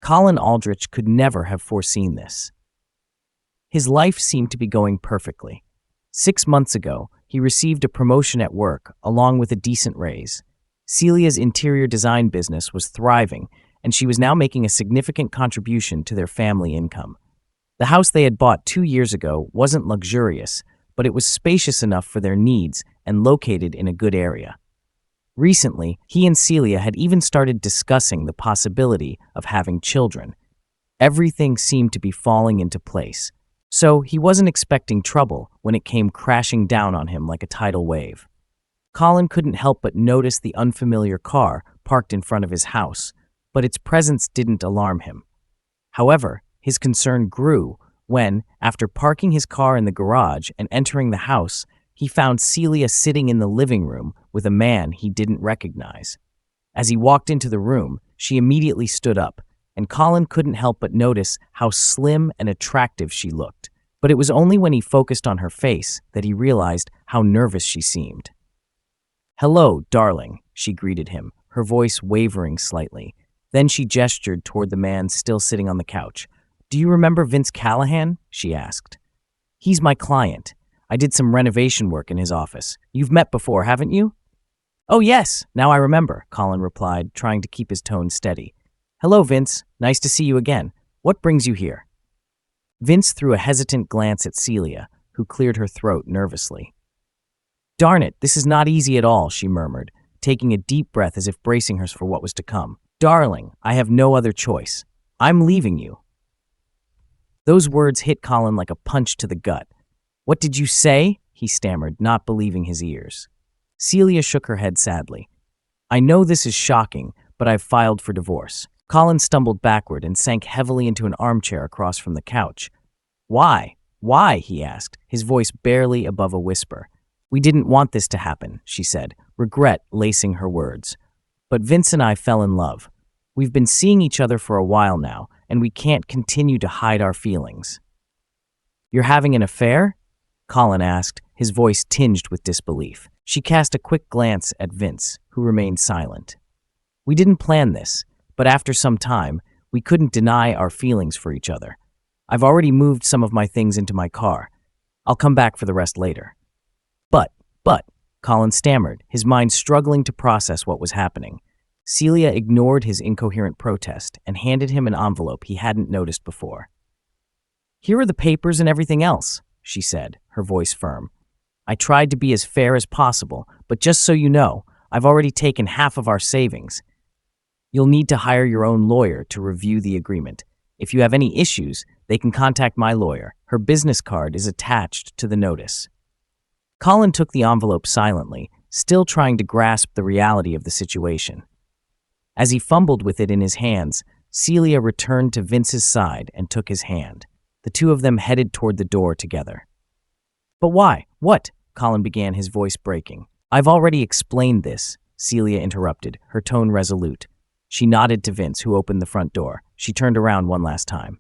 Colin Aldrich could never have foreseen this. His life seemed to be going perfectly. 6 months ago, he received a promotion at work, along with a decent raise. Celia's interior design business was thriving, and she was now making a significant contribution to their family income. The house they had bought 2 years ago wasn't luxurious, but it was spacious enough for their needs and located in a good area. Recently, he and Celia had even started discussing the possibility of having children. Everything seemed to be falling into place, so he wasn't expecting trouble when it came crashing down on him like a tidal wave. Colin couldn't help but notice the unfamiliar car parked in front of his house, but its presence didn't alarm him. However, his concern grew when, after parking his car in the garage and entering the house, he found Celia sitting in the living room with a man he didn't recognize. As he walked into the room, she immediately stood up, and Colin couldn't help but notice how slim and attractive she looked. But it was only when he focused on her face that he realized how nervous she seemed. "Hello, darling," she greeted him, her voice wavering slightly. Then she gestured toward the man still sitting on the couch. "Do you remember Vince Callahan?" she asked. "He's my client. I did some renovation work in his office. You've met before, haven't you?" "Oh yes, now I remember," Colin replied, trying to keep his tone steady. "Hello, Vince. Nice to see you again. What brings you here?" Vince threw a hesitant glance at Celia, who cleared her throat nervously. "Darn it, this is not easy at all," she murmured, taking a deep breath as if bracing her for what was to come. "Darling, I have no other choice. I'm leaving you." Those words hit Colin like a punch to the gut. "What did you say?" he stammered, not believing his ears. Celia shook her head sadly. "I know this is shocking, but I've filed for divorce." Colin stumbled backward and sank heavily into an armchair across from the couch. "Why? Why?" he asked, his voice barely above a whisper. "We didn't want this to happen," she said, regret lacing her words. "But Vince and I fell in love. We've been seeing each other for a while now, and we can't continue to hide our feelings." "You're having an affair?" Colin asked, his voice tinged with disbelief. She cast a quick glance at Vince, who remained silent. "We didn't plan this, but after some time, we couldn't deny our feelings for each other. I've already moved some of my things into my car. I'll come back for the rest later." But, Colin stammered, his mind struggling to process what was happening. Celia ignored his incoherent protest and handed him an envelope he hadn't noticed before. "Here are the papers and everything else," she said, her voice firm. "I tried to be as fair as possible, but just so you know, I've already taken half of our savings. You'll need to hire your own lawyer to review the agreement. If you have any issues, they can contact my lawyer. Her business card is attached to the notice." Colin took the envelope silently, still trying to grasp the reality of the situation. As he fumbled with it in his hands, Celia returned to Vince's side and took his hand. The two of them headed toward the door together. "But why? What?" Colin began, his voice breaking. "I've already explained this," Celia interrupted, her tone resolute. She nodded to Vince, who opened the front door. She turned around one last time.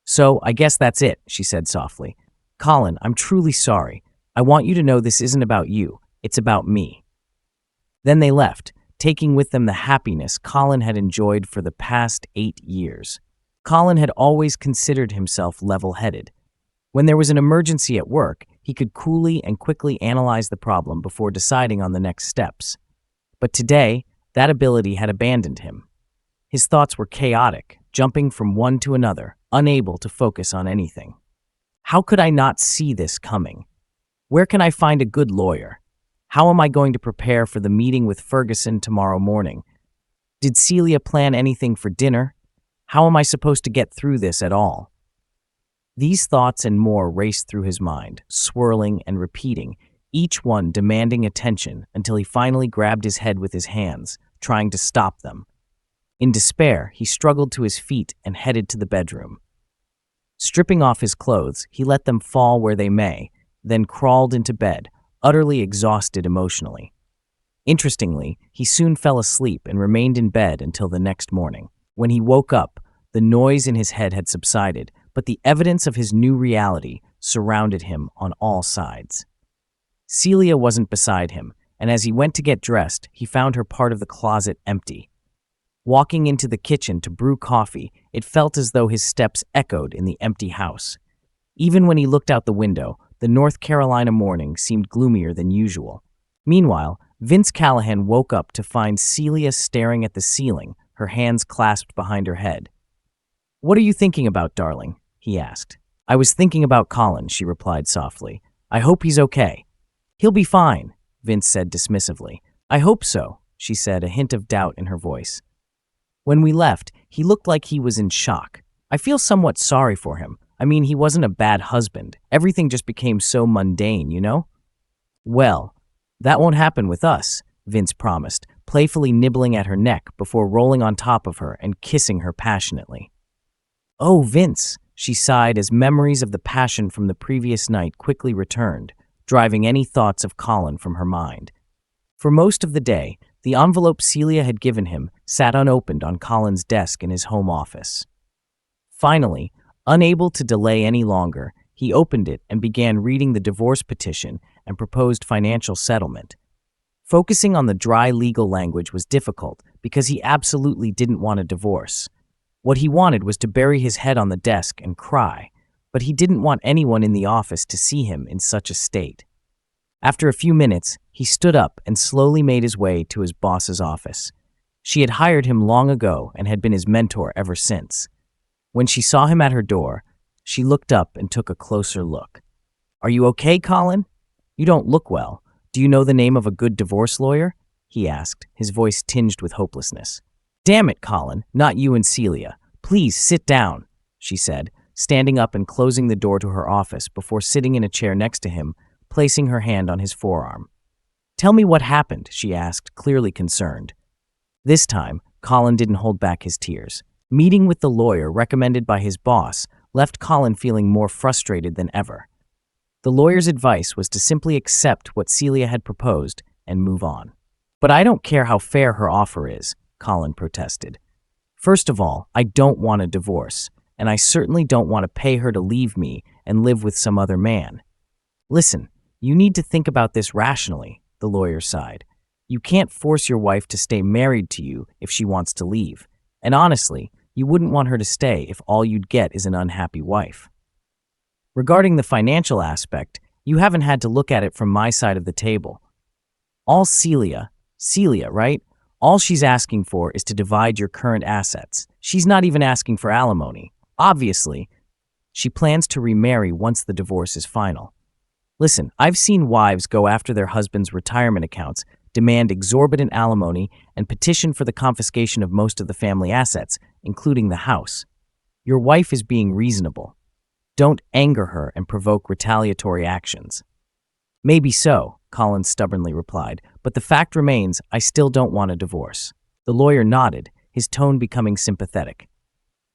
"So, I guess that's it," she said softly. "Colin, I'm truly sorry. I want you to know this isn't about you. It's about me." Then they left, taking with them the happiness Colin had enjoyed for the past 8 years. Colin had always considered himself level-headed. When there was an emergency at work, he could coolly and quickly analyze the problem before deciding on the next steps. But today, that ability had abandoned him. His thoughts were chaotic, jumping from one to another, unable to focus on anything. How could I not see this coming? Where can I find a good lawyer? How am I going to prepare for the meeting with Ferguson tomorrow morning? Did Celia plan anything for dinner? How am I supposed to get through this at all? These thoughts and more raced through his mind, swirling and repeating, each one demanding attention until he finally grabbed his head with his hands, trying to stop them. In despair, he struggled to his feet and headed to the bedroom. Stripping off his clothes, he let them fall where they may, then crawled into bed, utterly exhausted emotionally. Interestingly, he soon fell asleep and remained in bed until the next morning. When he woke up, the noise in his head had subsided, but the evidence of his new reality surrounded him on all sides. Celia wasn't beside him, and as he went to get dressed, he found her part of the closet empty. Walking into the kitchen to brew coffee, it felt as though his steps echoed in the empty house. Even when he looked out the window, the North Carolina morning seemed gloomier than usual. Meanwhile, Vince Callahan woke up to find Celia staring at the ceiling, her hands clasped behind her head. "What are you thinking about, darling?" he asked. "I was thinking about Colin," she replied softly. "I hope he's okay." "He'll be fine," Vince said dismissively. "I hope so," she said, a hint of doubt in her voice. When we left, he looked like he was in shock. I feel somewhat sorry for him. I mean, he wasn't a bad husband. Everything just became so mundane, you know? "Well, that won't happen with us," Vince promised, playfully nibbling at her neck before rolling on top of her and kissing her passionately. "Oh, Vince," she sighed as memories of the passion from the previous night quickly returned, driving any thoughts of Colin from her mind. For most of the day, the envelope Celia had given him sat unopened on Colin's desk in his home office. Finally, unable to delay any longer, he opened it and began reading the divorce petition and proposed financial settlement. Focusing on the dry legal language was difficult because he absolutely didn't want a divorce. What he wanted was to bury his head on the desk and cry, but he didn't want anyone in the office to see him in such a state. After a few minutes, he stood up and slowly made his way to his boss's office. She had hired him long ago and had been his mentor ever since. When she saw him at her door, she looked up and took a closer look. "Are you okay, Colin? You don't look well. Do you know the name of a good divorce lawyer?" he asked, his voice tinged with hopelessness. "Damn it, Colin, not you and Celia. Please sit down," she said, standing up and closing the door to her office before sitting in a chair next to him, placing her hand on his forearm. "Tell me what happened," she asked, clearly concerned. This time, Colin didn't hold back his tears. Meeting with the lawyer recommended by his boss left Colin feeling more frustrated than ever. The lawyer's advice was to simply accept what Celia had proposed and move on. "But I don't care how fair her offer is," Colin protested. "First of all, I don't want a divorce, and I certainly don't want to pay her to leave me and live with some other man." "Listen, you need to think about this rationally," the lawyer sighed. "You can't force your wife to stay married to you if she wants to leave. And honestly, you wouldn't want her to stay if all you'd get is an unhappy wife. Regarding the financial aspect, you haven't had to look at it from my side of the table. All Celia, right? All she's asking for is to divide your current assets. She's not even asking for alimony. Obviously, she plans to remarry once the divorce is final. Listen, I've seen wives go after their husbands' retirement accounts, demand exorbitant alimony, and petition for the confiscation of most of the family assets, including the house. Your wife is being reasonable. Don't anger her and provoke retaliatory actions." "Maybe so," Colin stubbornly replied, "but the fact remains I still don't want a divorce." The lawyer nodded, his tone becoming sympathetic.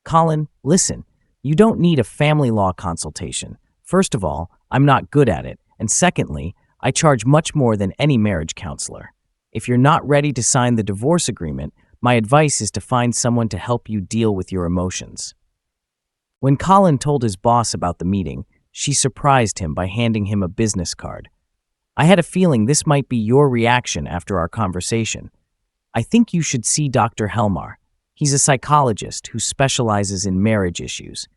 "Colin, listen, you don't need a family law consultation. First of all, I'm not good at it, and secondly, I charge much more than any marriage counselor. If you're not ready to sign the divorce agreement, my advice is to find someone to help you deal with your emotions." When Colin told his boss about the meeting, she surprised him by handing him a business card. "I had a feeling this might be your reaction after our conversation. I think you should see Dr. Helmar. He's a psychologist who specializes in marriage issues.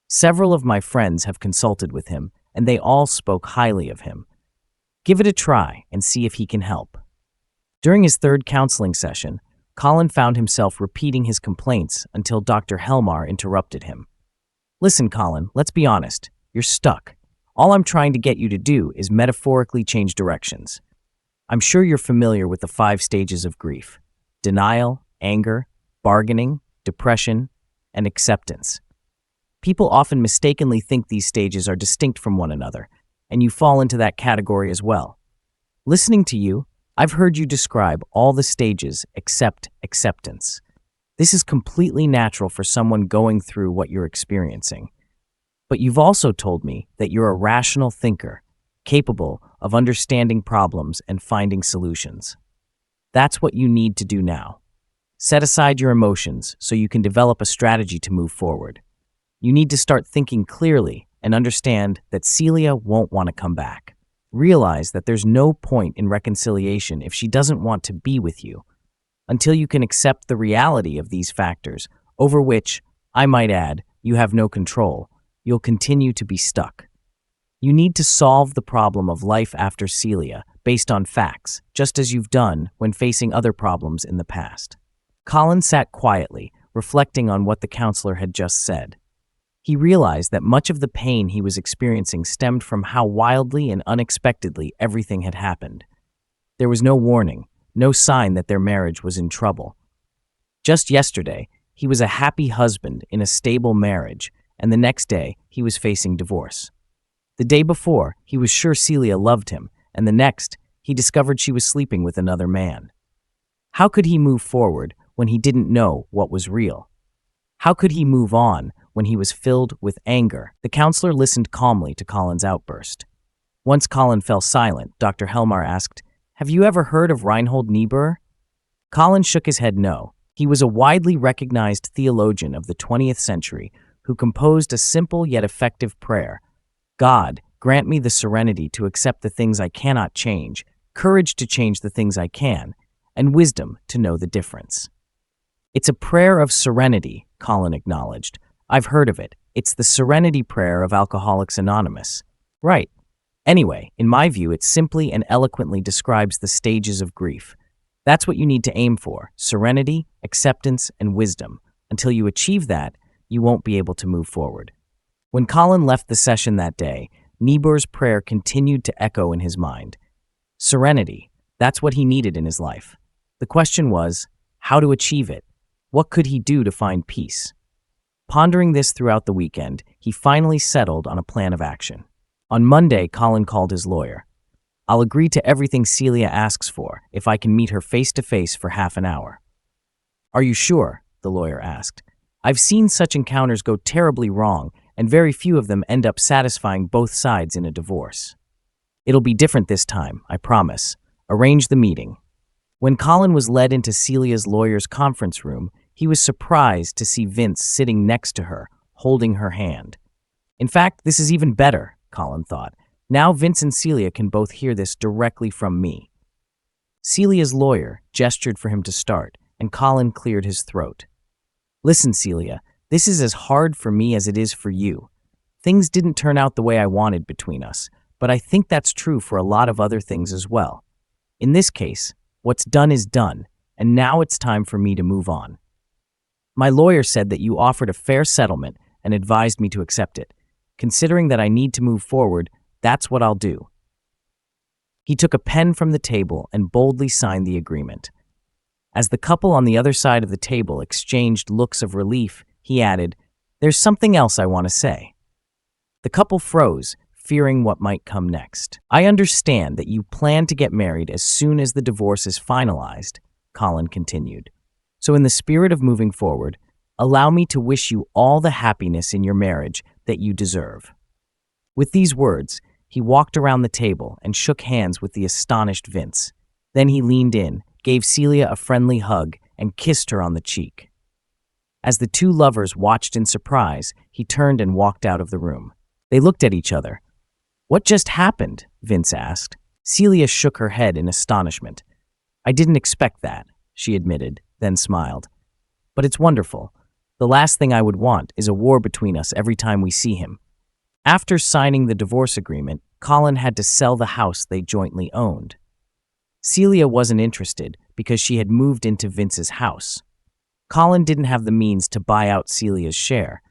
Several of my friends have consulted with him, and they all spoke highly of him. Give it a try and see if he can help." During his third counseling session, Colin found himself repeating his complaints until Dr. Helmar interrupted him. "Listen, Colin, let's be honest. You're stuck. All I'm trying to get you to do is metaphorically change directions. I'm sure you're familiar with the 5 stages of grief: denial, anger, bargaining, depression, and acceptance. People often mistakenly think these stages are distinct from one another, and you fall into that category as well. Listening to you, I've heard you describe all the stages except acceptance. This is completely natural for someone going through what you're experiencing. But you've also told me that you're a rational thinker, capable of understanding problems and finding solutions. That's what you need to do now. Set aside your emotions so you can develop a strategy to move forward. You need to start thinking clearly and understand that Celia won't want to come back. Realize that there's no point in reconciliation if she doesn't want to be with you. until you can accept the reality of these factors, over which, I might add, you have no control, you'll continue to be stuck. You need to solve the problem of life after Celia based on facts, just as you've done when facing other problems in the past. Colin sat quietly, reflecting on what the counselor had just said. He realized that much of the pain he was experiencing stemmed from how wildly and unexpectedly everything had happened. There was no warning, no sign that their marriage was in trouble. Just yesterday, he was a happy husband in a stable marriage, and the next day, he was facing divorce. The day before, he was sure Celia loved him, and the next, he discovered she was sleeping with another man. How could he move forward when he didn't know what was real? How could he move on when he was filled with anger? The counselor listened calmly to Colin's outburst. Once Colin fell silent, Dr. Helmar asked, "Have you ever heard of Reinhold Niebuhr?" Colin shook his head no. He was a widely recognized theologian of the 20th century who composed a simple yet effective prayer. God, grant me the serenity to accept the things I cannot change, courage to change the things I can, and wisdom to know the difference. It's a prayer of serenity, Colin acknowledged. I've heard of it. It's the serenity prayer of Alcoholics Anonymous. Right. Anyway, in my view, it simply and eloquently describes the stages of grief. That's what you need to aim for: serenity, acceptance, and wisdom. Until you achieve that, you won't be able to move forward. When Colin left the session that day, Niebuhr's prayer continued to echo in his mind. Serenity, that's what he needed in his life. The question was, how to achieve it? What could he do to find peace? Pondering this throughout the weekend, he finally settled on a plan of action. On Monday, Colin called his lawyer. I'll agree to everything Celia asks for if I can meet her face-to-face for half an hour. Are you sure? The lawyer asked. I've seen such encounters go terribly wrong, and very few of them end up satisfying both sides in a divorce. It'll be different this time, I promise. Arrange the meeting. When Colin was led into Celia's lawyer's conference room, he was surprised to see Vince sitting next to her, holding her hand. In fact, this is even better, Colin thought. Now Vince and Celia can both hear this directly from me. Celia's lawyer gestured for him to start, and Colin cleared his throat. Listen, Celia, this is as hard for me as it is for you. Things didn't turn out the way I wanted between us, but I think that's true for a lot of other things as well. In this case, what's done is done, and now it's time for me to move on. My lawyer said that you offered a fair settlement and advised me to accept it. Considering that I need to move forward, that's what I'll do. He took a pen from the table and boldly signed the agreement. As the couple on the other side of the table exchanged looks of relief, he added, "There's something else I want to say." The couple froze, fearing what might come next. I understand that you plan to get married as soon as the divorce is finalized, Colin continued. So in the spirit of moving forward, allow me to wish you all the happiness in your marriage that you deserve. With these words, he walked around the table and shook hands with the astonished Vince. Then he leaned in, gave Celia a friendly hug, and kissed her on the cheek. As the two lovers watched in surprise, he turned and walked out of the room. They looked at each other. What just happened? Vince asked. Celia shook her head in astonishment. I didn't expect that, she admitted, then smiled. But it's wonderful. The last thing I would want is a war between us every time we see him. After signing the divorce agreement, Colin had to sell the house they jointly owned. Celia wasn't interested because she had moved into Vince's house. Colin didn't have the means to buy out Celia's share,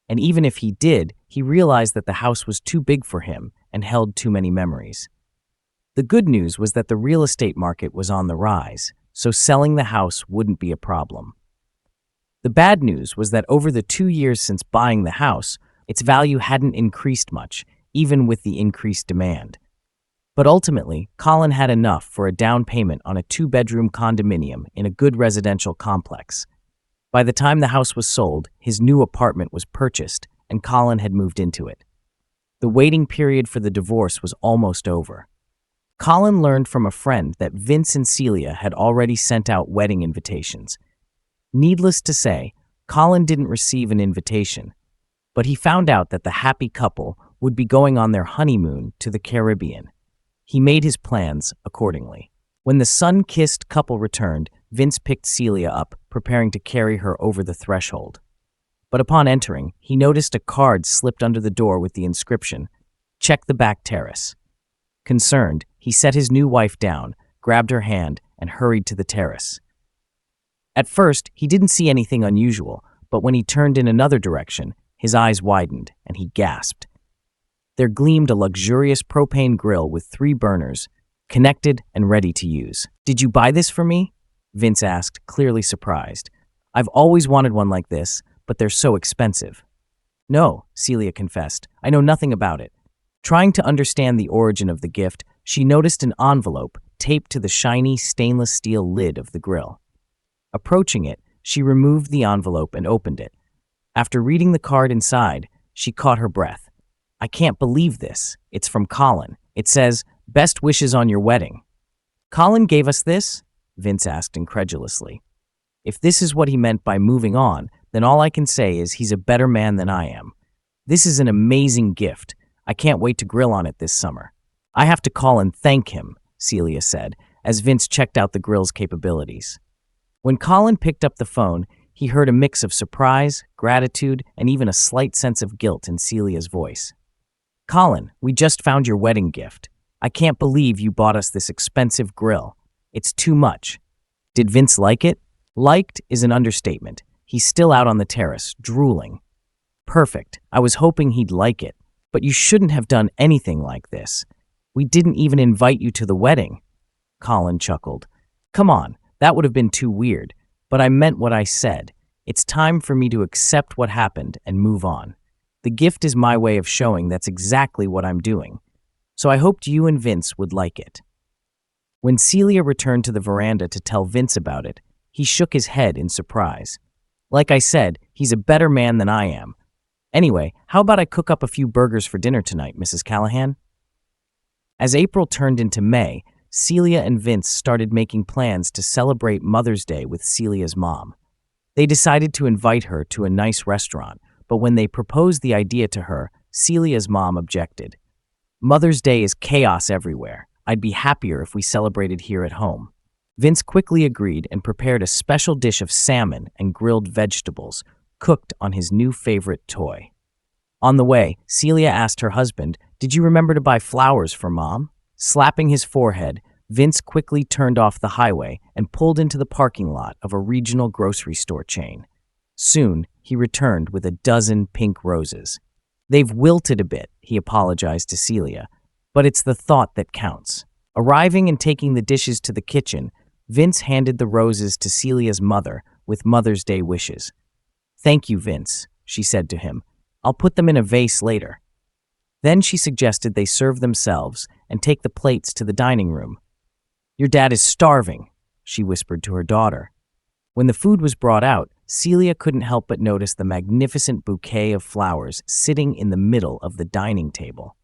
and even if he did, he realized that the house was too big for him and held too many memories. The good news was that the real estate market was on the rise, so selling the house wouldn't be a problem. The bad news was that over the 2 years since buying the house, its value hadn't increased much, even with the increased demand. But ultimately, Colin had enough for a down payment on a 2-bedroom condominium in a good residential complex. By the time the house was sold, his new apartment was purchased, and Colin had moved into it. The waiting period for the divorce was almost over. Colin learned from a friend that Vince and Celia had already sent out wedding invitations. Needless to say, Colin didn't receive an invitation, but he found out that the happy couple would be going on their honeymoon to the Caribbean. He made his plans accordingly. When the sun-kissed couple returned, Vince picked Celia up, preparing to carry her over the threshold. But upon entering, he noticed a card slipped under the door with the inscription, "Check the back terrace." Concerned, he set his new wife down, grabbed her hand, and hurried to the terrace. At first, he didn't see anything unusual, but when he turned in another direction, his eyes widened, and he gasped. There gleamed a luxurious propane grill with 3 burners, connected and ready to use. "Did you buy this for me?" Vince asked, clearly surprised. "I've always wanted one like this, but they're so expensive." "No," Celia confessed. "I know nothing about it." Trying to understand the origin of the gift, she noticed an envelope taped to the shiny stainless steel lid of the grill. Approaching it, she removed the envelope and opened it. After reading the card inside, she caught her breath. "I can't believe this. It's from Colin. It says, 'Best wishes on your wedding.'" "Colin gave us this?" Vince asked incredulously. "If this is what he meant by moving on, then all I can say is he's a better man than I am. This is an amazing gift. I can't wait to grill on it this summer." "I have to call and thank him," Celia said, as Vince checked out the grill's capabilities. When Colin picked up the phone, he heard a mix of surprise, gratitude, and even a slight sense of guilt in Celia's voice. "Colin, we just found your wedding gift. I can't believe you bought us this expensive grill. It's too much." Did Vince like it? Liked is an understatement. He's still out on the terrace, drooling. "Perfect. I was hoping he'd like it. But you shouldn't have done anything like this. We didn't even invite you to the wedding." Colin chuckled. "Come on, that would have been too weird. But I meant what I said. It's time for me to accept what happened and move on. The gift is my way of showing that's exactly what I'm doing. So I hoped you and Vince would like it." When Celia returned to the veranda to tell Vince about it, he shook his head in surprise. "Like I said, he's a better man than I am. Anyway, how about I cook up a few burgers for dinner tonight, Mrs. Callahan?" As April turned into May, Celia and Vince started making plans to celebrate Mother's Day with Celia's mom. They decided to invite her to a nice restaurant, but when they proposed the idea to her, Celia's mom objected. "Mother's Day is chaos everywhere. I'd be happier if we celebrated here at home." Vince quickly agreed and prepared a special dish of salmon and grilled vegetables, cooked on his new favorite toy. On the way, Celia asked her husband, "Did you remember to buy flowers for Mom?" Slapping his forehead, Vince quickly turned off the highway and pulled into the parking lot of a regional grocery store chain. Soon, he returned with a dozen pink roses. "They've wilted a bit," he apologized to Celia, "but it's the thought that counts." Arriving and taking the dishes to the kitchen, Vince handed the roses to Celia's mother with Mother's Day wishes. "Thank you, Vince," she said to him. "I'll put them in a vase later." Then she suggested they serve themselves and take the plates to the dining room. "Your dad is starving," she whispered to her daughter. When the food was brought out, Celia couldn't help but notice the magnificent bouquet of flowers sitting in the middle of the dining table.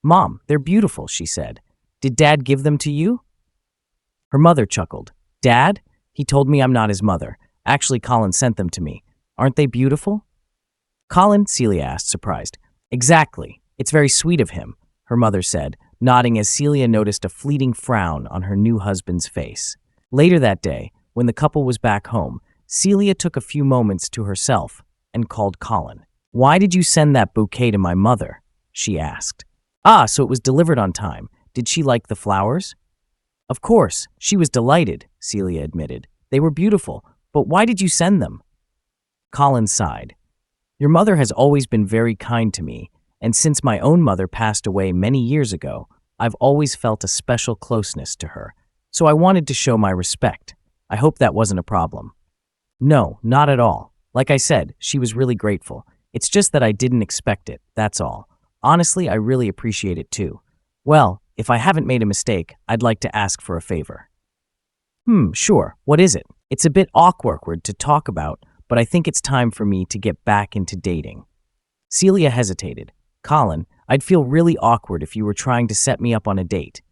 "Mom, they're beautiful," she said. "Did Dad give them to you?" Her mother chuckled. "Dad? He told me I'm not his mother. Actually, Colin sent them to me. Aren't they beautiful?" "Colin?" Celia asked, surprised. "Exactly. It's very sweet of him," her mother said, nodding as Celia noticed a fleeting frown on her new husband's face. Later that day, when the couple was back home, Celia took a few moments to herself and called Colin. "Why did you send that bouquet to my mother?" she asked. "Ah, so it was delivered on time. Did she like the flowers?" "Of course, she was delighted," Celia admitted. "They were beautiful, but why did you send them?" Colin sighed. "Your mother has always been very kind to me, and since my own mother passed away many years ago, I've always felt a special closeness to her, so I wanted to show my respect. I hope that wasn't a problem." "No, not at all. Like I said, she was really grateful. It's just that I didn't expect it, that's all. Honestly, I really appreciate it too. Well, if I haven't made a mistake, I'd like to ask for a favor." Sure. What is it?" "It's a bit awkward to talk about, but I think it's time for me to get back into dating." Celia hesitated. "Colin, I'd feel really awkward if you were trying to set me up on a date."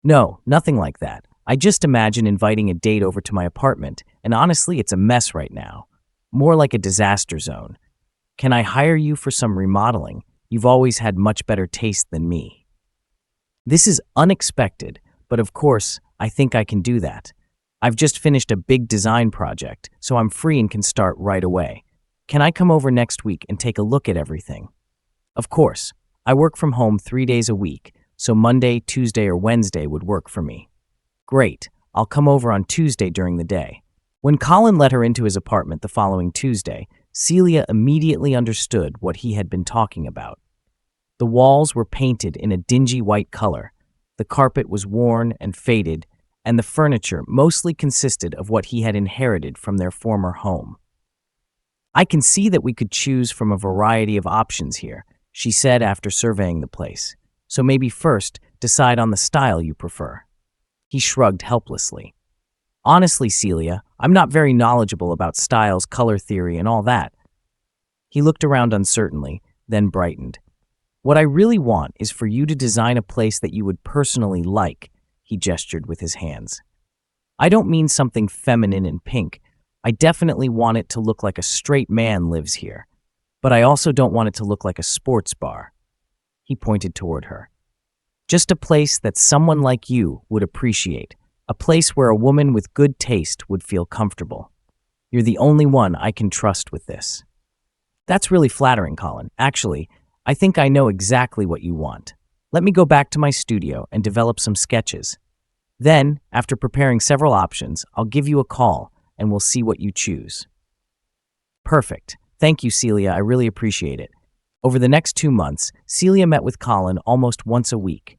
"No, nothing like that. I just imagine inviting a date over to my apartment, and honestly, it's a mess right now. More like a disaster zone. Can I hire you for some remodeling? You've always had much better taste than me." "This is unexpected, but of course, I think I can do that." I've just finished a big design project, so I'm free and can start right away. Can I come over next week and take a look at everything? Of course. I work from home 3 days a week, so Monday, Tuesday, or Wednesday would work for me. Great. I'll come over on Tuesday during the day. When Colin let her into his apartment the following Tuesday, Celia immediately understood what he had been talking about. The walls were painted in a dingy white color, the carpet was worn and faded, and the furniture mostly consisted of what he had inherited from their former home. I can see that we could choose from a variety of options here, she said after surveying the place. So maybe first, decide on the style you prefer. He shrugged helplessly. Honestly, Celia, I'm not very knowledgeable about styles, color theory, and all that. He looked around uncertainly, then brightened. What I really want is for you to design a place that you would personally like, he gestured with his hands. I don't mean something feminine and pink. I definitely want it to look like a straight man lives here. But I also don't want it to look like a sports bar. He pointed toward her. Just a place that someone like you would appreciate. A place where a woman with good taste would feel comfortable. You're the only one I can trust with this. That's really flattering, Colin. Actually, I think I know exactly what you want. Let me go back to my studio and develop some sketches. Then, after preparing several options, I'll give you a call and we'll see what you choose. Perfect. Thank you, Celia. I really appreciate it. Over the next 2 months, Celia met with Colin almost once a week.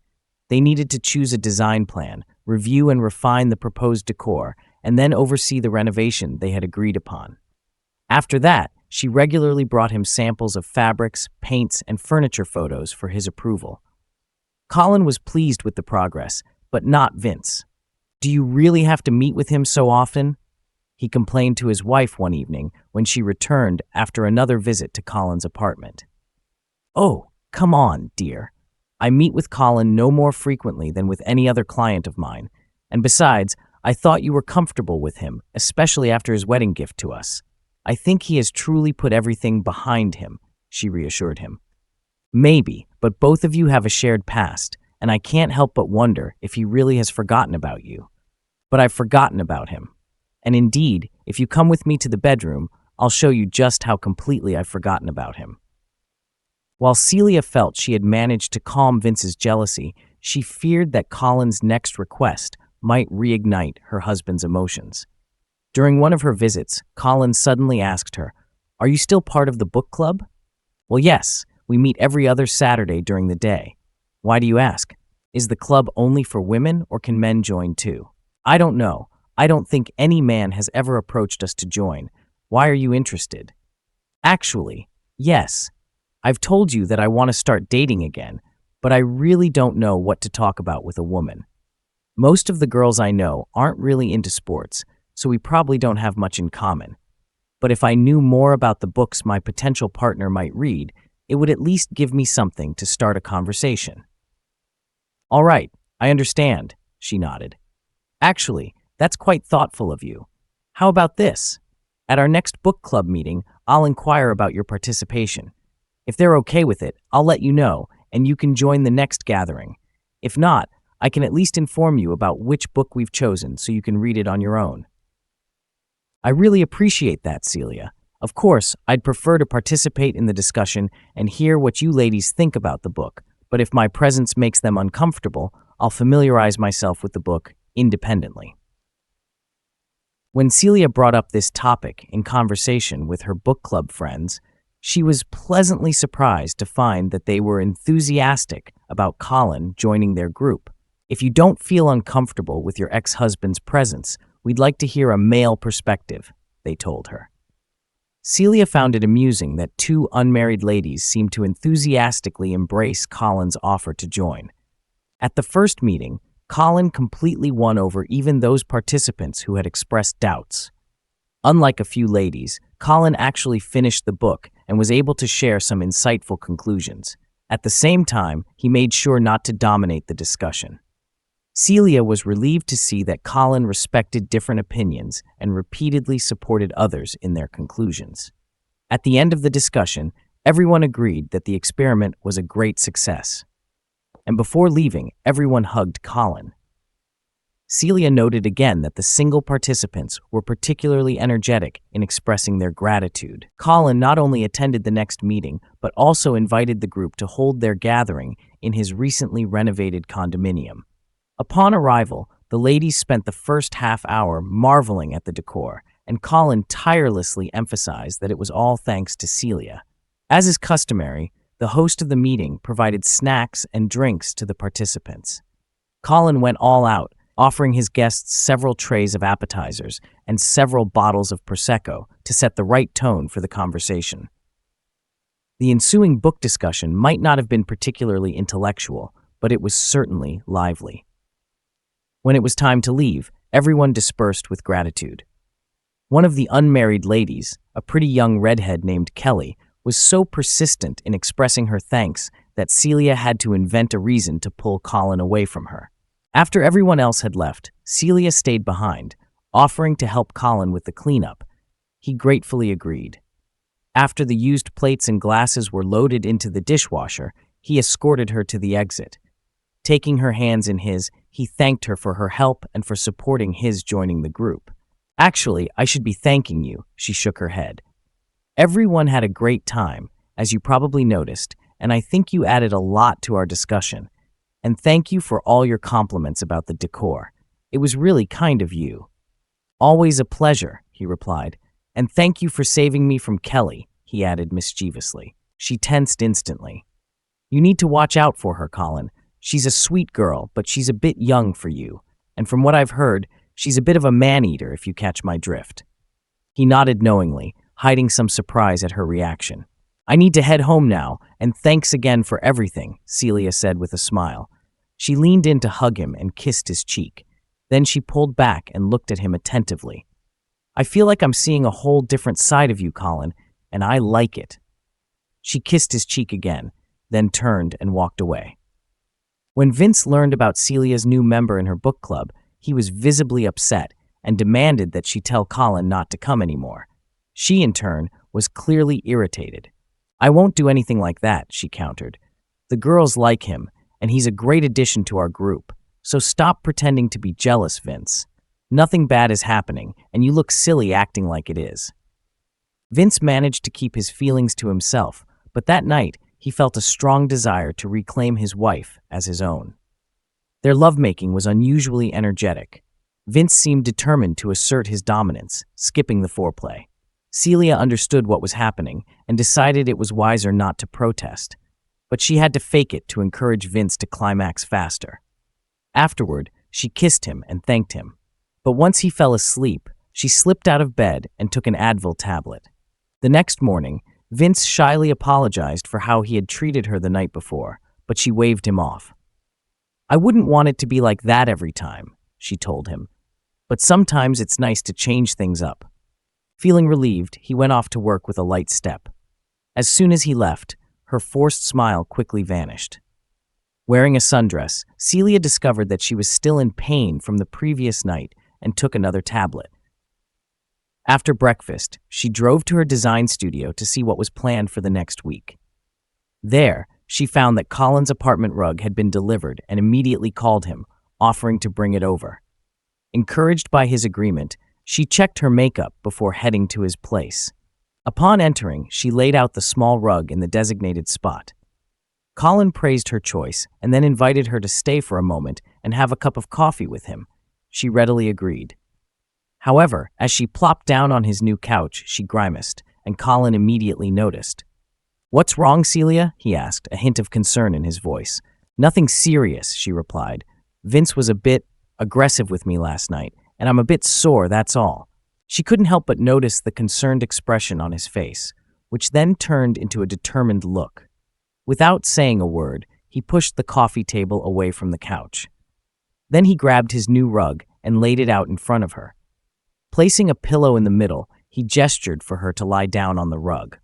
They needed to choose a design plan, review and refine the proposed decor, and then oversee the renovation they had agreed upon. After that, she regularly brought him samples of fabrics, paints, and furniture photos for his approval. Colin was pleased with the progress, but not Vince. Do you really have to meet with him so often? He complained to his wife one evening when she returned after another visit to Colin's apartment. Oh, come on, dear. I meet with Colin no more frequently than with any other client of mine, and besides, I thought you were comfortable with him, especially after his wedding gift to us. I think he has truly put everything behind him, she reassured him. Maybe, but both of you have a shared past, and I can't help but wonder if he really has forgotten about you. But I've forgotten about him. And indeed, if you come with me to the bedroom, I'll show you just how completely I've forgotten about him. While Celia felt she had managed to calm Vince's jealousy, she feared that Colin's next request might reignite her husband's emotions. During one of her visits, Colin suddenly asked her, "Are you still part of the book club?" "Well, yes, we meet every other Saturday during the day." "Why do you ask? Is the club only for women or can men join too?" "I don't know. I don't think any man has ever approached us to join. Why are you interested?" "Actually, yes. I've told you that I want to start dating again, but I really don't know what to talk about with a woman. Most of the girls I know aren't really into sports, so we probably don't have much in common. But if I knew more about the books my potential partner might read, it would at least give me something to start a conversation." "All right, I understand," she nodded. "Actually, that's quite thoughtful of you. How about this? At our next book club meeting, I'll inquire about your participation. If they're okay with it, I'll let you know, and you can join the next gathering. If not, I can at least inform you about which book we've chosen so you can read it on your own." "I really appreciate that, Celia. Of course, I'd prefer to participate in the discussion and hear what you ladies think about the book, but if my presence makes them uncomfortable, I'll familiarize myself with the book independently." When Celia brought up this topic in conversation with her book club friends, she was pleasantly surprised to find that they were enthusiastic about Colin joining their group. "If you don't feel uncomfortable with your ex-husband's presence, we'd like to hear a male perspective," they told her. Celia found it amusing that two unmarried ladies seemed to enthusiastically embrace Colin's offer to join. At the first meeting, Colin completely won over even those participants who had expressed doubts. Unlike a few ladies, Colin actually finished the book and was able to share some insightful conclusions. At the same time, he made sure not to dominate the discussion. Celia was relieved to see that Colin respected different opinions and repeatedly supported others in their conclusions. At the end of the discussion, everyone agreed that the experiment was a great success. And before leaving, everyone hugged Colin. Celia noted again that the single participants were particularly energetic in expressing their gratitude. Colin not only attended the next meeting, but also invited the group to hold their gathering in his recently renovated condominium. Upon arrival, the ladies spent the first half hour marveling at the decor, and Colin tirelessly emphasized that it was all thanks to Celia. As is customary, the host of the meeting provided snacks and drinks to the participants. Colin went all out, offering his guests several trays of appetizers and several bottles of Prosecco to set the right tone for the conversation. The ensuing book discussion might not have been particularly intellectual, but it was certainly lively. When it was time to leave, everyone dispersed with gratitude. One of the unmarried ladies, a pretty young redhead named Kelly, was so persistent in expressing her thanks that Celia had to invent a reason to pull Colin away from her. After everyone else had left, Celia stayed behind, offering to help Colin with the cleanup. He gratefully agreed. After the used plates and glasses were loaded into the dishwasher, he escorted her to the exit. Taking her hands in his, he thanked her for her help and for supporting his joining the group. "Actually, I should be thanking you," she shook her head. "Everyone had a great time, as you probably noticed, and I think you added a lot to our discussion. And thank you for all your compliments about the decor. It was really kind of you." "Always a pleasure," he replied. "And thank you for saving me from Kelly," he added mischievously. She tensed instantly. "You need to watch out for her, Colin. She's a sweet girl, but she's a bit young for you. And from what I've heard, she's a bit of a man-eater, if you catch my drift." He nodded knowingly, hiding some surprise at her reaction. "I need to head home now, and thanks again for everything," Celia said with a smile. She leaned in to hug him and kissed his cheek. Then she pulled back and looked at him attentively. "I feel like I'm seeing a whole different side of you, Colin, and I like it." She kissed his cheek again, then turned and walked away. When Vince learned about Celia's new member in her book club, he was visibly upset and demanded that she tell Colin not to come anymore. She, in turn, was clearly irritated. "I won't do anything like that," she countered. "The girls like him, and he's a great addition to our group. So stop pretending to be jealous, Vince. Nothing bad is happening, and you look silly acting like it is." Vince managed to keep his feelings to himself, but that night he felt a strong desire to reclaim his wife as his own. Their lovemaking was unusually energetic. Vince seemed determined to assert his dominance, skipping the foreplay. Celia understood what was happening and decided it was wiser not to protest, but she had to fake it to encourage Vince to climax faster. Afterward, she kissed him and thanked him. But once he fell asleep, she slipped out of bed and took an Advil tablet. The next morning, Vince shyly apologized for how he had treated her the night before, but she waved him off. "I wouldn't want it to be like that every time," she told him, "but sometimes it's nice to change things up." Feeling relieved, he went off to work with a light step. As soon as he left, her forced smile quickly vanished. Wearing a sundress, Celia discovered that she was still in pain from the previous night and took another tablet. After breakfast, she drove to her design studio to see what was planned for the next week. There, she found that Colin's apartment rug had been delivered and immediately called him, offering to bring it over. Encouraged by his agreement, she checked her makeup before heading to his place. Upon entering, she laid out the small rug in the designated spot. Colin praised her choice and then invited her to stay for a moment and have a cup of coffee with him. She readily agreed. However, as she plopped down on his new couch, she grimaced, and Colin immediately noticed. "What's wrong, Celia?" he asked, a hint of concern in his voice. "Nothing serious," she replied. "Vince was a bit aggressive with me last night, and I'm a bit sore, that's all." She couldn't help but notice the concerned expression on his face, which then turned into a determined look. Without saying a word, he pushed the coffee table away from the couch. Then he grabbed his new rug and laid it out in front of her. Placing a pillow in the middle, he gestured for her to lie down on the rug.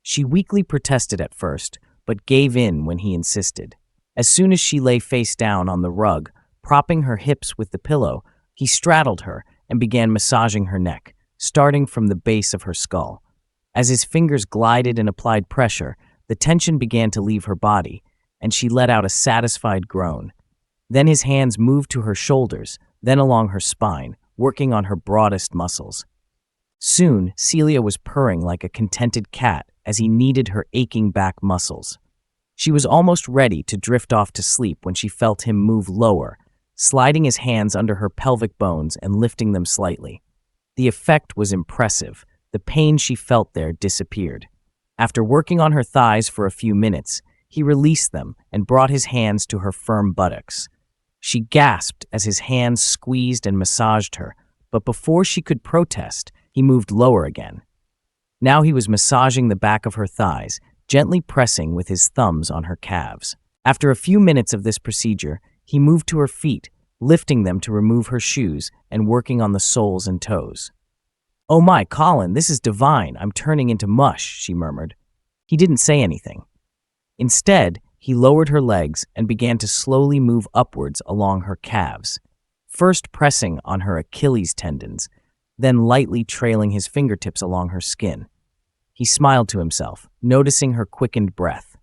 She weakly protested at first, but gave in when he insisted. As soon as she lay face down on the rug, propping her hips with the pillow, he straddled her and began massaging her neck, starting from the base of her skull. As his fingers glided and applied pressure, the tension began to leave her body, and she let out a satisfied groan. Then his hands moved to her shoulders, then along her spine, working on her broadest muscles. Soon, Celia was purring like a contented cat as he kneaded her aching back muscles. She was almost ready to drift off to sleep when she felt him move lower, sliding his hands under her pelvic bones and lifting them slightly. The effect was impressive. The pain she felt there disappeared. After working on her thighs for a few minutes, he released them and brought his hands to her firm buttocks. She gasped as his hands squeezed and massaged her, but before she could protest, he moved lower again. Now he was massaging the back of her thighs, gently pressing with his thumbs on her calves. After a few minutes of this procedure, he moved to her feet, lifting them to remove her shoes and working on the soles and toes. "Oh my, Colin, this is divine. I'm turning into mush," she murmured. He didn't say anything. Instead, he lowered her legs and began to slowly move upwards along her calves, first pressing on her Achilles tendons, then lightly trailing his fingertips along her skin. He smiled to himself, noticing her quickened breath.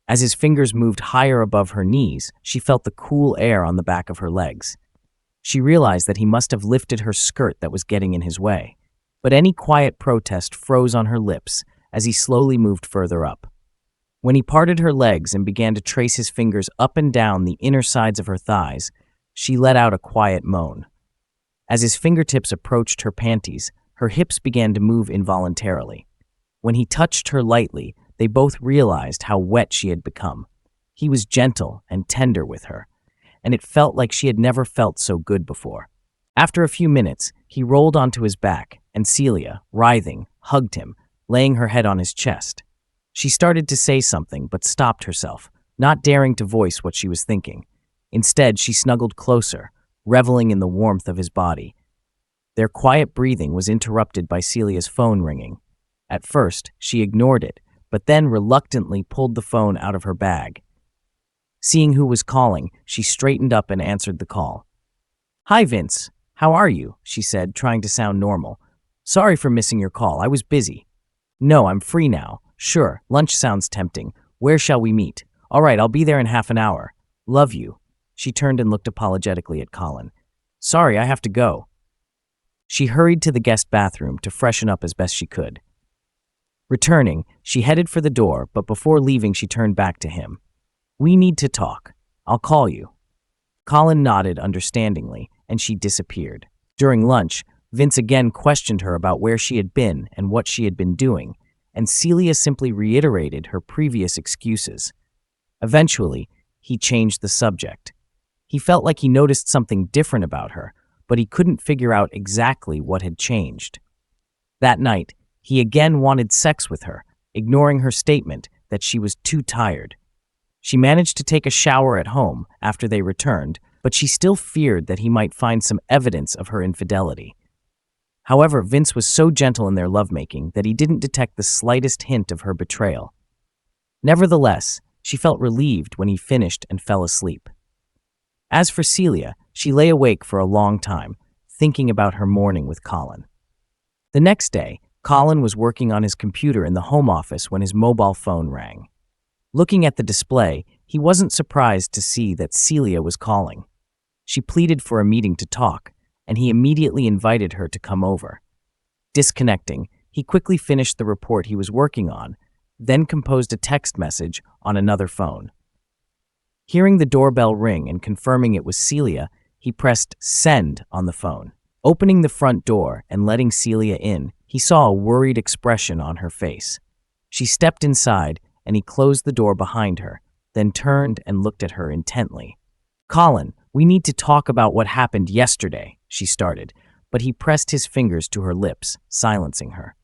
As his fingers moved higher above her knees, she felt the cool air on the back of her legs. She realized that he must have lifted her skirt that was getting in his way. But any quiet protest froze on her lips as he slowly moved further up. When he parted her legs and began to trace his fingers up and down the inner sides of her thighs, she let out a quiet moan. As his fingertips approached her panties, her hips began to move involuntarily. When he touched her lightly, they both realized how wet she had become. He was gentle and tender with her, and it felt like she had never felt so good before. After a few minutes, he rolled onto his back, and Celia, writhing, hugged him, laying her head on his chest. She started to say something, but stopped herself, not daring to voice what she was thinking. Instead, she snuggled closer, reveling in the warmth of his body. Their quiet breathing was interrupted by Celia's phone ringing. At first, she ignored it, but then reluctantly pulled the phone out of her bag. Seeing who was calling, she straightened up and answered the call. "Hi, Vince. How are you?" she said, trying to sound normal. "Sorry for missing your call. I was busy." "No, I'm free now. Sure, lunch sounds tempting. Where shall we meet?" "All right, I'll be there in half an hour. Love you." She turned and looked apologetically at Colin. "Sorry, I have to go." She hurried to the guest bathroom to freshen up as best she could. Returning, she headed for the door, but before leaving she turned back to him. "We need to talk. I'll call you." Colin nodded understandingly, and she disappeared. During lunch, Vince again questioned her about where she had been and what she had been doing, and Celia simply reiterated her previous excuses. Eventually, he changed the subject. He felt like he noticed something different about her, but he couldn't figure out exactly what had changed. That night, he again wanted sex with her, ignoring her statement that she was too tired. She managed to take a shower at home after they returned, but she still feared that he might find some evidence of her infidelity. However, Vince was so gentle in their lovemaking that he didn't detect the slightest hint of her betrayal. Nevertheless, she felt relieved when he finished and fell asleep. As for Celia, she lay awake for a long time, thinking about her morning with Colin. The next day, Colin was working on his computer in the home office when his mobile phone rang. Looking at the display, he wasn't surprised to see that Celia was calling. She pleaded for a meeting to talk, and he immediately invited her to come over. Disconnecting, he quickly finished the report he was working on, then composed a text message on another phone. Hearing the doorbell ring and confirming it was Celia, he pressed send on the phone. Opening the front door and letting Celia in, he saw a worried expression on her face. She stepped inside, and he closed the door behind her, then turned and looked at her intently. "Colin, we need to talk about what happened yesterday," she started, but he pressed his fingers to her lips, silencing her.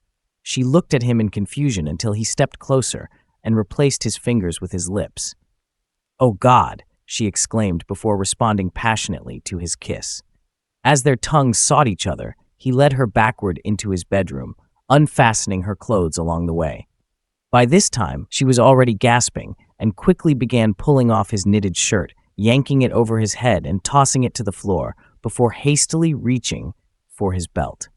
She looked at him in confusion until he stepped closer and replaced his fingers with his lips. "Oh God," she exclaimed before responding passionately to his kiss. As their tongues sought each other, he led her backward into his bedroom, unfastening her clothes along the way. By this time, she was already gasping and quickly began pulling off his knitted shirt, yanking it over his head and tossing it to the floor before hastily reaching for his belt.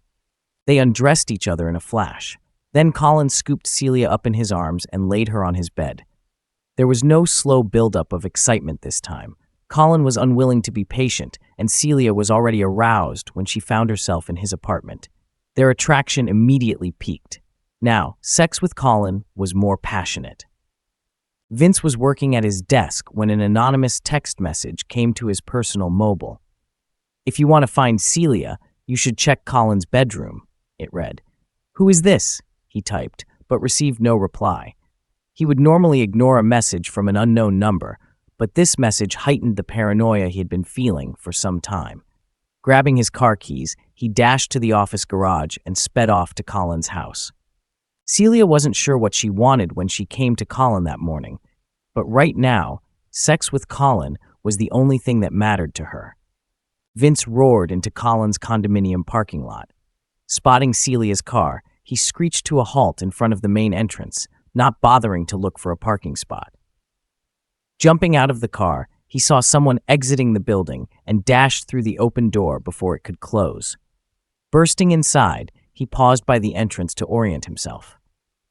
They undressed each other in a flash. Then Colin scooped Celia up in his arms and laid her on his bed. There was no slow buildup of excitement this time. Colin was unwilling to be patient, and Celia was already aroused when she found herself in his apartment. Their attraction immediately peaked. Now, sex with Colin was more passionate. Vince was working at his desk when an anonymous text message came to his personal mobile. "If you want to find Celia, you should check Colin's bedroom," it read. "Who is this?" he typed, but received no reply. He would normally ignore a message from an unknown number, but this message heightened the paranoia he had been feeling for some time. Grabbing his car keys, he dashed to the office garage and sped off to Colin's house. Celia wasn't sure what she wanted when she came to Colin that morning, but right now, sex with Colin was the only thing that mattered to her. Vince roared into Colin's condominium parking lot. Spotting Celia's car, he screeched to a halt in front of the main entrance, not bothering to look for a parking spot. Jumping out of the car, he saw someone exiting the building and dashed through the open door before it could close. Bursting inside, he paused by the entrance to orient himself.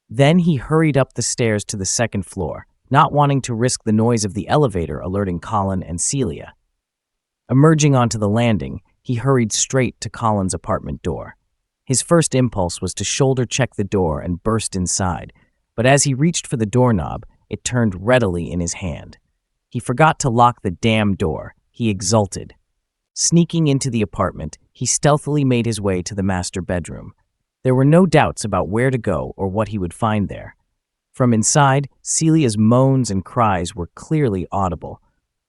Then he hurried up the stairs to the second floor, not wanting to risk the noise of the elevator alerting Colin and Celia. Emerging onto the landing, he hurried straight to Colin's apartment door. His first impulse was to shoulder check the door and burst inside, but as he reached for the doorknob, it turned readily in his hand. He forgot to lock the damn door. He exulted. Sneaking into the apartment, he stealthily made his way to the master bedroom. There were no doubts about where to go or what he would find there. From inside, Celia's moans and cries were clearly audible.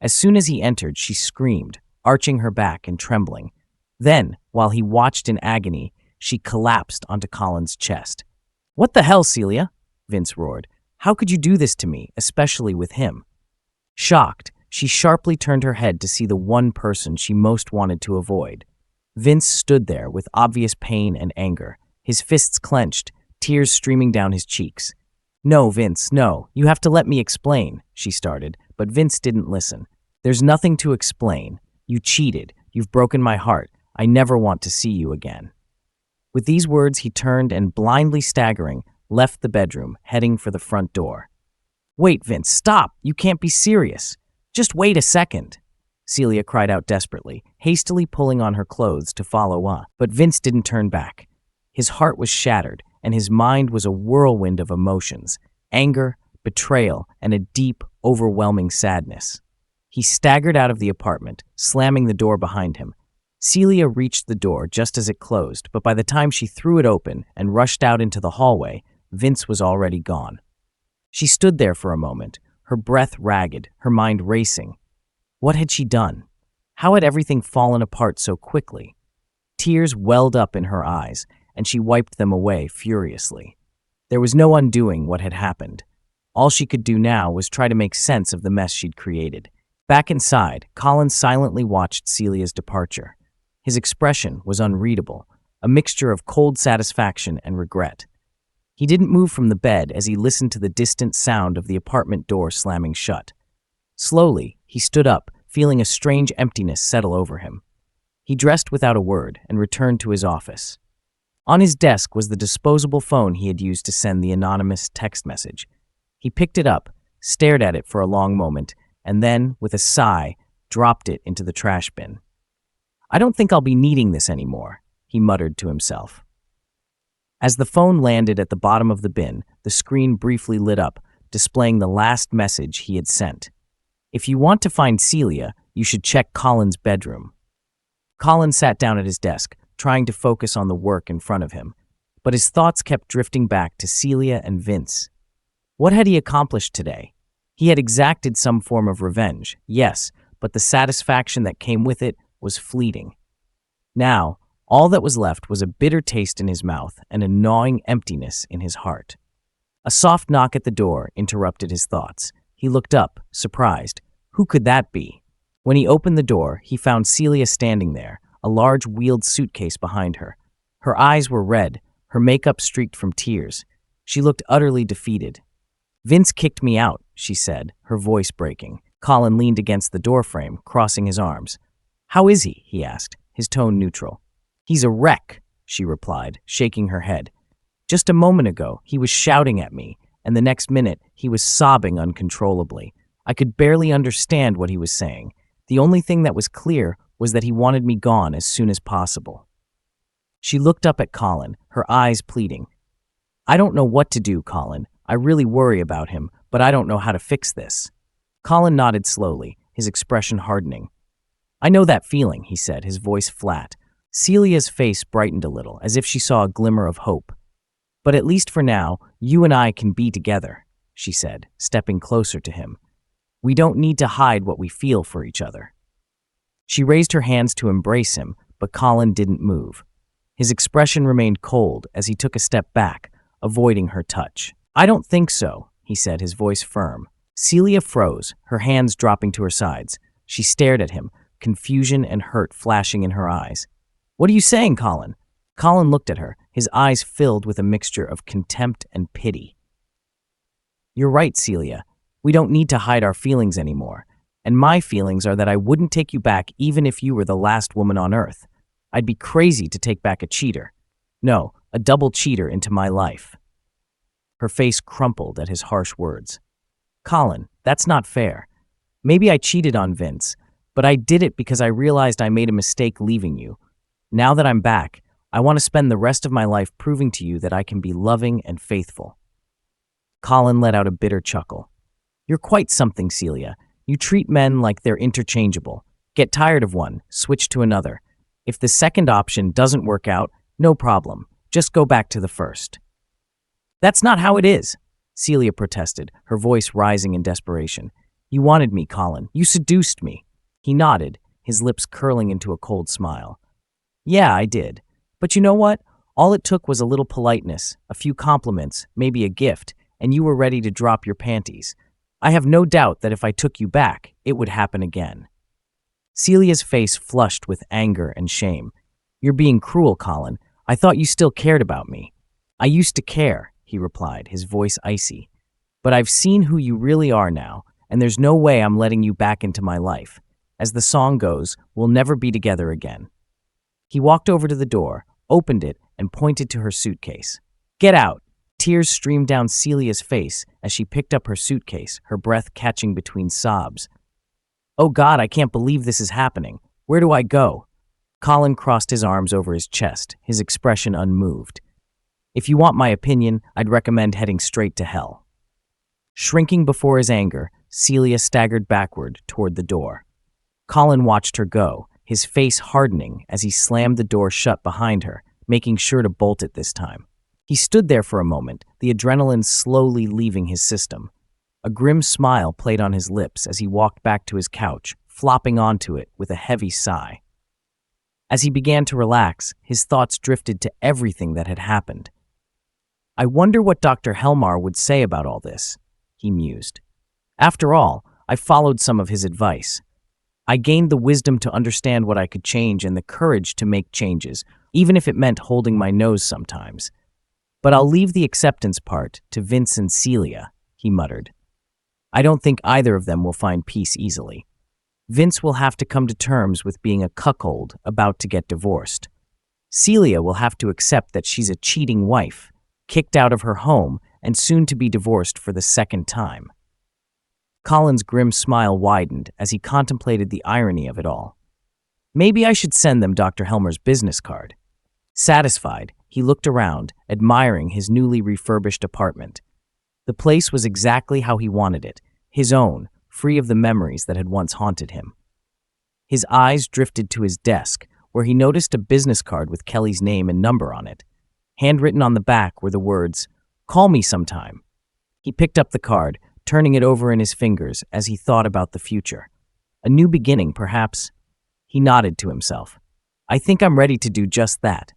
As soon as he entered, she screamed, arching her back and trembling. Then, while he watched in agony, she collapsed onto Colin's chest. "What the hell, Celia?" Vince roared. "How could you do this to me, especially with him?" Shocked, she sharply turned her head to see the one person she most wanted to avoid. Vince stood there with obvious pain and anger, his fists clenched, tears streaming down his cheeks. "No, Vince, no, you have to let me explain," she started, but Vince didn't listen. "There's nothing to explain. You cheated. You've broken my heart. I never want to see you again." With these words, he turned and, blindly staggering, left the bedroom, heading for the front door. "Wait, Vince, stop! You can't be serious. Just wait a second," Celia cried out desperately, hastily pulling on her clothes to follow on. But Vince didn't turn back. His heart was shattered, and his mind was a whirlwind of emotions: anger, betrayal, and a deep, overwhelming sadness. He staggered out of the apartment, slamming the door behind him. Celia reached the door just as it closed, but by the time she threw it open and rushed out into the hallway, Vince was already gone. She stood there for a moment, her breath ragged, her mind racing. What had she done? How had everything fallen apart so quickly? Tears welled up in her eyes, and she wiped them away furiously. There was no undoing what had happened. All she could do now was try to make sense of the mess she'd created. Back inside, Colin silently watched Celia's departure. His expression was unreadable, a mixture of cold satisfaction and regret. He didn't move from the bed as he listened to the distant sound of the apartment door slamming shut. Slowly, he stood up, feeling a strange emptiness settle over him. He dressed without a word and returned to his office. On his desk was the disposable phone he had used to send the anonymous text message. He picked it up, stared at it for a long moment, and then, with a sigh, dropped it into the trash bin. "I don't think I'll be needing this anymore," he muttered to himself. As the phone landed at the bottom of the bin, the screen briefly lit up, displaying the last message he had sent. "If you want to find Celia, you should check Colin's bedroom." Colin sat down at his desk, trying to focus on the work in front of him, but his thoughts kept drifting back to Celia and Vince. What had he accomplished today? He had exacted some form of revenge, yes, but the satisfaction that came with it was fleeting. Now, all that was left was a bitter taste in his mouth and a gnawing emptiness in his heart. A soft knock at the door interrupted his thoughts. He looked up, surprised. Who could that be? When he opened the door, he found Celia standing there, a large wheeled suitcase behind her. Her eyes were red, her makeup streaked from tears. She looked utterly defeated. "Vince kicked me out," she said, her voice breaking. Colin leaned against the doorframe, crossing his arms. "How is he?" he asked, his tone neutral. "He's a wreck," she replied, shaking her head. "Just a moment ago, he was shouting at me, and the next minute, he was sobbing uncontrollably. I could barely understand what he was saying. The only thing that was clear was that he wanted me gone as soon as possible. She looked up at Colin, her eyes pleading. I don't know what to do, Colin. I really worry about him, but I don't know how to fix this. Colin nodded slowly, his expression hardening. I know that feeling, he said, his voice flat. Celia's face brightened a little, as if she saw a glimmer of hope. But at least for now, you and I can be together, she said, stepping closer to him. We don't need to hide what we feel for each other. She raised her hands to embrace him, but Colin didn't move. His expression remained cold as he took a step back, avoiding her touch. I don't think so, he said, his voice firm. Celia froze, her hands dropping to her sides. She stared at him, confusion and hurt flashing in her eyes. What are you saying, Colin? Colin looked at her, his eyes filled with a mixture of contempt and pity. You're right, Celia. We don't need to hide our feelings anymore. And my feelings are that I wouldn't take you back even if you were the last woman on earth. I'd be crazy to take back a cheater. No, a double cheater into my life. Her face crumpled at his harsh words. Colin, that's not fair. Maybe I cheated on Vince, but I did it because I realized I made a mistake leaving you. Now that I'm back, I want to spend the rest of my life proving to you that I can be loving and faithful. Colin let out a bitter chuckle. You're quite something, Celia. You treat men like they're interchangeable. Get tired of one, switch to another. If the second option doesn't work out, no problem. Just go back to the first. That's not how it is, Celia protested, her voice rising in desperation. You wanted me, Colin. You seduced me. He nodded, his lips curling into a cold smile. Yeah, I did. But you know what? All it took was a little politeness, a few compliments, maybe a gift, and you were ready to drop your panties. I have no doubt that if I took you back, it would happen again. Celia's face flushed with anger and shame. You're being cruel, Colin. I thought you still cared about me. I used to care, he replied, his voice icy. But I've seen who you really are now, and there's no way I'm letting you back into my life. As the song goes, we'll never be together again. He walked over to the door, opened it, and pointed to her suitcase. Get out! Tears streamed down Celia's face as she picked up her suitcase, her breath catching between sobs. Oh God, I can't believe this is happening. Where do I go? Colin crossed his arms over his chest, his expression unmoved. If you want my opinion, I'd recommend heading straight to hell. Shrinking before his anger, Celia staggered backward toward the door. Colin watched her go, his face hardening as he slammed the door shut behind her, making sure to bolt it this time. He stood there for a moment, the adrenaline slowly leaving his system. A grim smile played on his lips as he walked back to his couch, flopping onto it with a heavy sigh. As he began to relax, his thoughts drifted to everything that had happened. I wonder what Dr. Helmar would say about all this, he mused. After all, I followed some of his advice. I gained the wisdom to understand what I could change and the courage to make changes, even if it meant holding my nose sometimes. But I'll leave the acceptance part to Vince and Celia, he muttered. I don't think either of them will find peace easily. Vince will have to come to terms with being a cuckold about to get divorced. Celia will have to accept that she's a cheating wife, kicked out of her home, and soon to be divorced for the second time. Colin's grim smile widened as he contemplated the irony of it all. Maybe I should send them Dr. Helmer's business card. Satisfied, he looked around, admiring his newly refurbished apartment. The place was exactly how he wanted it, his own, free of the memories that had once haunted him. His eyes drifted to his desk, where he noticed a business card with Kelly's name and number on it. Handwritten on the back were the words, "Call me sometime." He picked up the card, turning it over in his fingers as he thought about the future. A new beginning, perhaps. He nodded to himself. I think I'm ready to do just that.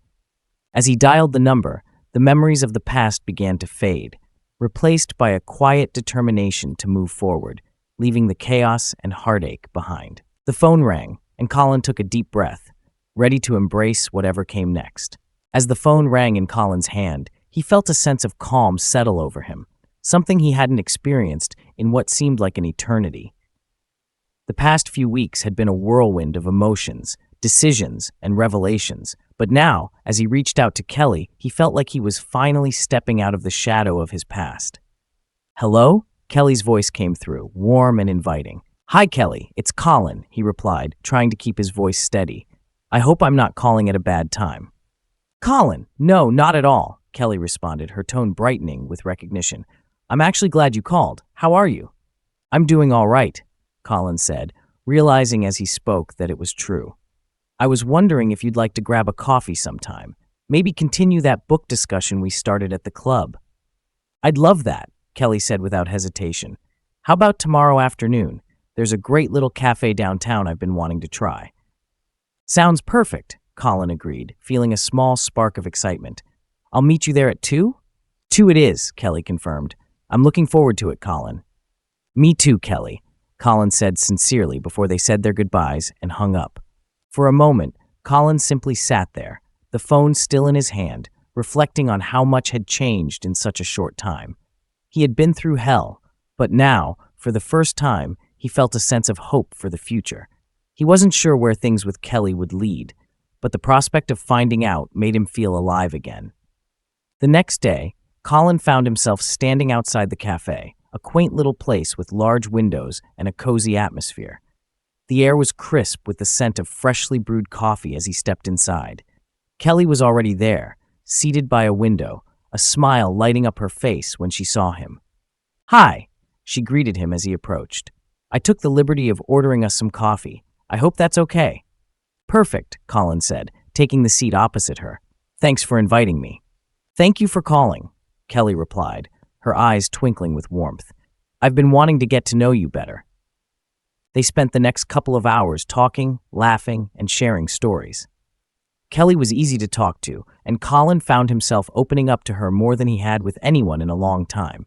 As he dialed the number, the memories of the past began to fade, replaced by a quiet determination to move forward, leaving the chaos and heartache behind. The phone rang, and Colin took a deep breath, ready to embrace whatever came next. As the phone rang in Colin's hand, he felt a sense of calm settle over him, something he hadn't experienced in what seemed like an eternity. The past few weeks had been a whirlwind of emotions, decisions, and revelations, but now, as he reached out to Kelly, he felt like he was finally stepping out of the shadow of his past. Hello? Kelly's voice came through, warm and inviting. "Hi, Kelly, it's Colin," he replied, trying to keep his voice steady. "I hope I'm not calling at a bad time." "Colin, no, not at all," Kelly responded, her tone brightening with recognition. "I'm actually glad you called. How are you?" "I'm doing all right," Colin said, realizing as he spoke that it was true. "I was wondering if you'd like to grab a coffee sometime. Maybe continue that book discussion we started at the club." "I'd love that," Kelly said without hesitation. "How about tomorrow afternoon? There's a great little cafe downtown I've been wanting to try." "Sounds perfect," Colin agreed, feeling a small spark of excitement. "I'll meet you there at 2?" "2 it is," Kelly confirmed. "I'm looking forward to it, Colin." "Me too, Kelly," Colin said sincerely before they said their goodbyes and hung up. For a moment, Colin simply sat there, the phone still in his hand, reflecting on how much had changed in such a short time. He had been through hell, but now, for the first time, he felt a sense of hope for the future. He wasn't sure where things with Kelly would lead, but the prospect of finding out made him feel alive again. The next day, Colin found himself standing outside the cafe, a quaint little place with large windows and a cozy atmosphere. The air was crisp with the scent of freshly brewed coffee as he stepped inside. Kelly was already there, seated by a window, a smile lighting up her face when she saw him. "Hi," she greeted him as he approached. "I took the liberty of ordering us some coffee. I hope that's okay." "Perfect," Colin said, taking the seat opposite her. "Thanks for inviting me." "Thank you for calling," Kelly replied, her eyes twinkling with warmth. "I've been wanting to get to know you better." They spent the next couple of hours talking, laughing, and sharing stories. Kelly was easy to talk to, and Colin found himself opening up to her more than he had with anyone in a long time.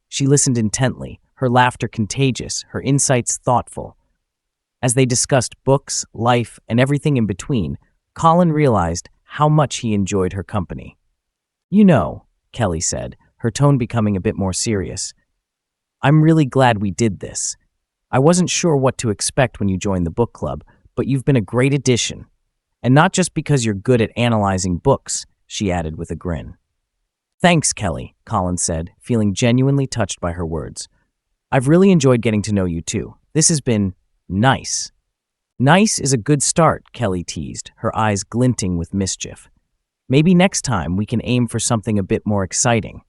She listened intently, her laughter contagious, her insights thoughtful. As they discussed books, life, and everything in between, Colin realized how much he enjoyed her company. "You know," Kelly said, her tone becoming a bit more serious, "I'm really glad we did this. I wasn't sure what to expect when you joined the book club, but you've been a great addition. And not just because you're good at analyzing books," she added with a grin. "Thanks, Kelly," Colin said, feeling genuinely touched by her words. "I've really enjoyed getting to know you too. This has been nice." "Nice is a good start," Kelly teased, her eyes glinting with mischief. "Maybe next time we can aim for something a bit more exciting."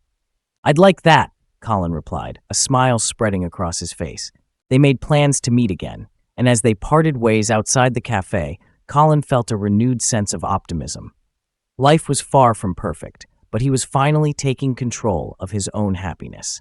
"I'd like that," Colin replied, a smile spreading across his face. They made plans to meet again, and as they parted ways outside the cafe, Colin felt a renewed sense of optimism. Life was far from perfect, but he was finally taking control of his own happiness.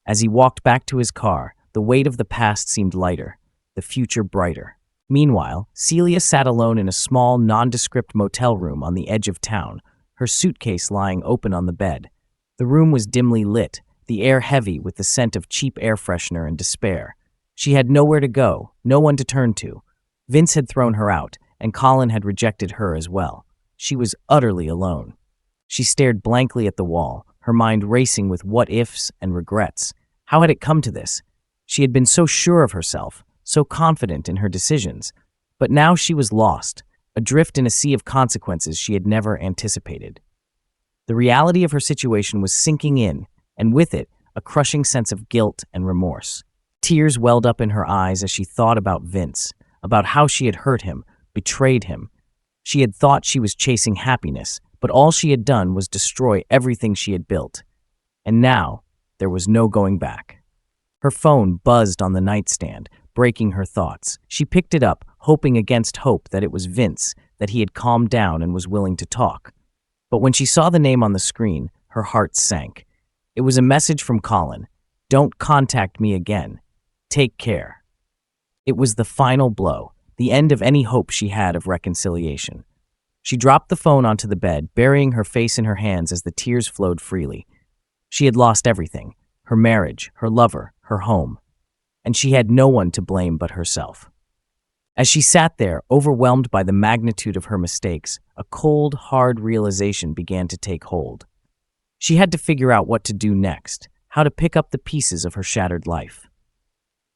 As he walked back to his car, the weight of the past seemed lighter, the future brighter. Meanwhile, Celia sat alone in a small, nondescript motel room on the edge of town, her suitcase lying open on the bed. The room was dimly lit, the air heavy with the scent of cheap air freshener and despair. She had nowhere to go, no one to turn to. Vince had thrown her out, and Colin had rejected her as well. She was utterly alone. She stared blankly at the wall, her mind racing with what-ifs and regrets. How had it come to this? She had been so sure of herself, so confident in her decisions. But now she was lost, adrift in a sea of consequences she had never anticipated. The reality of her situation was sinking in, and with it, a crushing sense of guilt and remorse. Tears welled up in her eyes as she thought about Vince, about how she had hurt him, betrayed him. She had thought she was chasing happiness, but all she had done was destroy everything she had built. And now, there was no going back. Her phone buzzed on the nightstand, breaking her thoughts. She picked it up, hoping against hope that it was Vince, that he had calmed down and was willing to talk. But when she saw the name on the screen, her heart sank. It was a message from Colin. "Don't contact me again. Take care." It was the final blow, the end of any hope she had of reconciliation. She dropped the phone onto the bed, burying her face in her hands as the tears flowed freely. She had lost everything, her marriage, her lover, her home. And she had no one to blame but herself. As she sat there, overwhelmed by the magnitude of her mistakes, a cold, hard realization began to take hold. She had to figure out what to do next, how to pick up the pieces of her shattered life.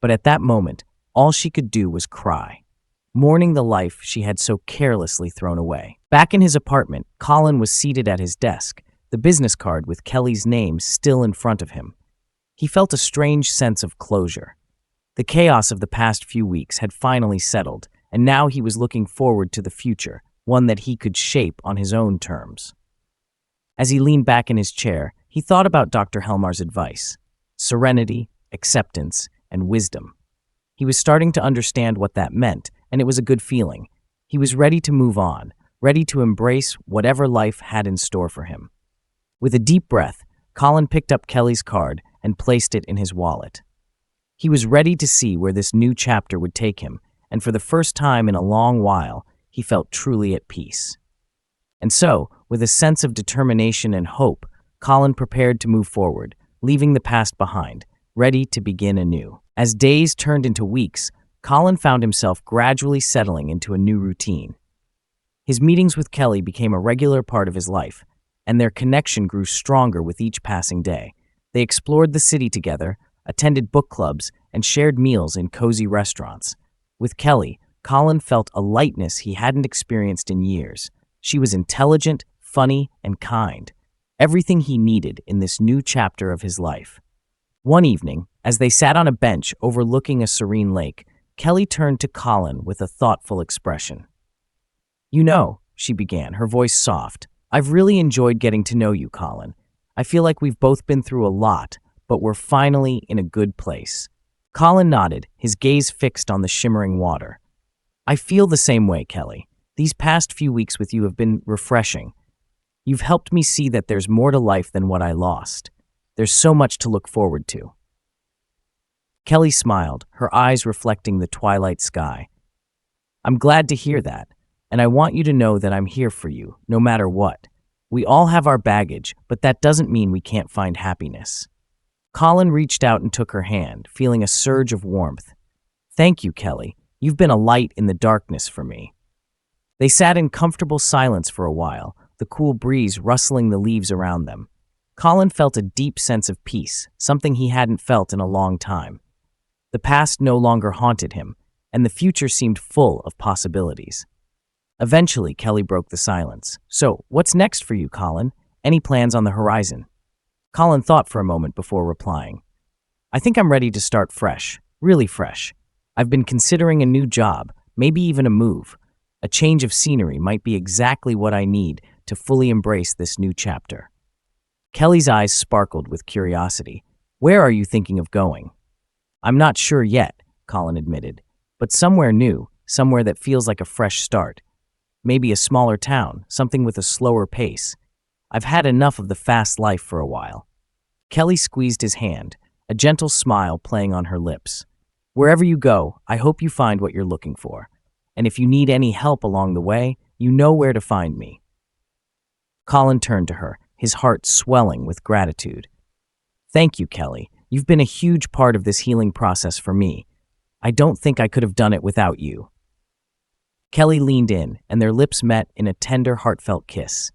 But at that moment, all she could do was cry, mourning the life she had so carelessly thrown away. Back in his apartment, Colin was seated at his desk, the business card with Kelly's name still in front of him. He felt a strange sense of closure. The chaos of the past few weeks had finally settled, and now he was looking forward to the future, one that he could shape on his own terms. As he leaned back in his chair, he thought about Dr. Helmar's advice: serenity, acceptance, and wisdom. He was starting to understand what that meant, and it was a good feeling. He was ready to move on, ready to embrace whatever life had in store for him. With a deep breath, Colin picked up Kelly's card and placed it in his wallet. He was ready to see where this new chapter would take him, and for the first time in a long while, he felt truly at peace. And so, with a sense of determination and hope, Colin prepared to move forward, leaving the past behind, ready to begin anew. As days turned into weeks, Colin found himself gradually settling into a new routine. His meetings with Kelly became a regular part of his life, and their connection grew stronger with each passing day. They explored the city together, attended book clubs, and shared meals in cozy restaurants. With Kelly, Colin felt a lightness he hadn't experienced in years. She was intelligent, funny, and kind. Everything he needed in this new chapter of his life. One evening, as they sat on a bench overlooking a serene lake, Kelly turned to Colin with a thoughtful expression. "You know," she began, her voice soft, "I've really enjoyed getting to know you, Colin. I feel like we've both been through a lot, but we're finally in a good place." Colin nodded, his gaze fixed on the shimmering water. "I feel the same way, Kelly. These past few weeks with you have been refreshing. You've helped me see that there's more to life than what I lost. There's so much to look forward to." Kelly smiled, her eyes reflecting the twilight sky. "I'm glad to hear that, and I want you to know that I'm here for you, no matter what. We all have our baggage, but that doesn't mean we can't find happiness." Colin reached out and took her hand, feeling a surge of warmth. "Thank you, Kelly. You've been a light in the darkness for me." They sat in comfortable silence for a while, the cool breeze rustling the leaves around them. Colin felt a deep sense of peace, something he hadn't felt in a long time. The past no longer haunted him, and the future seemed full of possibilities. Eventually, Kelly broke the silence. "So, what's next for you, Colin? Any plans on the horizon?" Colin thought for a moment before replying. "I think I'm ready to start fresh, really fresh. I've been considering a new job, maybe even a move. A change of scenery might be exactly what I need to fully embrace this new chapter." Kelly's eyes sparkled with curiosity. "Where are you thinking of going?" "I'm not sure yet," Colin admitted, "but somewhere new, somewhere that feels like a fresh start. Maybe a smaller town, something with a slower pace. I've had enough of the fast life for a while." Kelly squeezed his hand, a gentle smile playing on her lips. "Wherever you go, I hope you find what you're looking for. And if you need any help along the way, you know where to find me." Colin turned to her, his heart swelling with gratitude. "Thank you, Kelly. You've been a huge part of this healing process for me. I don't think I could have done it without you." Kelly leaned in, and their lips met in a tender, heartfelt kiss.